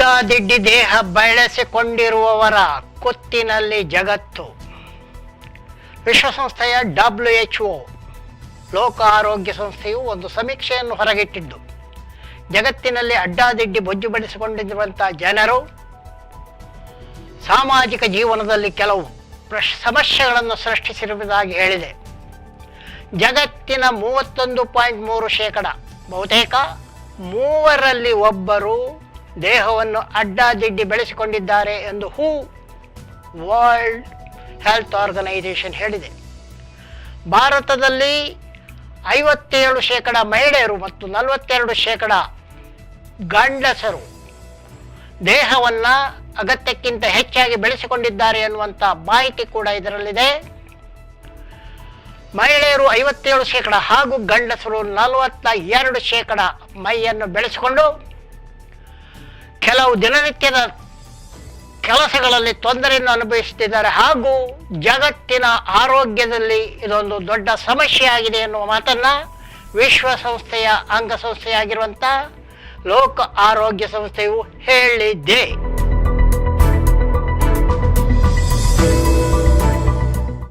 ಅಡ್ಡಾದಿಡ್ಡಿ ದೇಹ ಬೆಳೆಸಿಕೊಂಡಿರುವವರ ಕುತ್ತಿನಲ್ಲಿ ಜಗತ್ತು. ವಿಶ್ವಸಂಸ್ಥೆಯ WHO ಲೋಕ ಆರೋಗ್ಯ ಸಂಸ್ಥೆಯು ಒಂದು ಸಮೀಕ್ಷೆಯನ್ನು ಹೊರಗಿಟ್ಟಿದ್ದು, ಜಗತ್ತಿನಲ್ಲಿ ಅಡ್ಡಾದಿಡ್ಡಿ ಬೊಜ್ಜು ಬೆಳೆಸಿಕೊಂಡಿರುವಂಥ ಜನರು ಸಾಮಾಜಿಕ ಜೀವನದಲ್ಲಿ ಕೆಲವು ಸಮಸ್ಯೆಗಳನ್ನು ಸೃಷ್ಟಿಸಿರುವುದಾಗಿ ಹೇಳಿದೆ. ಜಗತ್ತಿನ 31.3%, ಬಹುತೇಕ 3ರಲ್ಲಿ ಒಬ್ಬರು ದೇಹವನ್ನು ಅಡ್ಡಾದಿಡ್ಡಿ ಬೆಳೆಸಿಕೊಂಡಿದ್ದಾರೆ ಎಂದು ವರ್ಲ್ಡ್ ಹೆಲ್ತ್ ಆರ್ಗನೈಸೇಷನ್ ಹೇಳಿದೆ. ಭಾರತದಲ್ಲಿ 57% ಮಹಿಳೆಯರು ಮತ್ತು 42% ಗಂಡಸರು ದೇಹವನ್ನು ಅಗತ್ಯಕ್ಕಿಂತ ಹೆಚ್ಚಾಗಿ ಬೆಳೆಸಿಕೊಂಡಿದ್ದಾರೆ ಎನ್ನುವಂಥ ಮಾಹಿತಿ ಕೂಡ ಇದರಲ್ಲಿದೆ. ಮಹಿಳೆಯರು 57% ಹಾಗೂ ಗಂಡಸರು 42% ಮೈಯನ್ನು ಬೆಳೆಸಿಕೊಂಡು ಕೆಲವು ದಿನನಿತ್ಯದ ಕೆಲಸಗಳಲ್ಲಿ ತೊಂದರೆಯನ್ನು ಅನುಭವಿಸುತ್ತಿದ್ದಾರೆ ಹಾಗೂ ಜಗತ್ತಿನ ಆರೋಗ್ಯದಲ್ಲಿ ಇದೊಂದು ದೊಡ್ಡ ಸಮಸ್ಯೆಯಾಗಿದೆ ಎನ್ನುವ ಮಾತನ್ನು ವಿಶ್ವಸಂಸ್ಥೆಯ ಅಂಗಸಂಸ್ಥೆಯಾಗಿರುವಂಥ ಲೋಕ ಆರೋಗ್ಯ ಸಂಸ್ಥೆಯು ಹೇಳಿದೆ.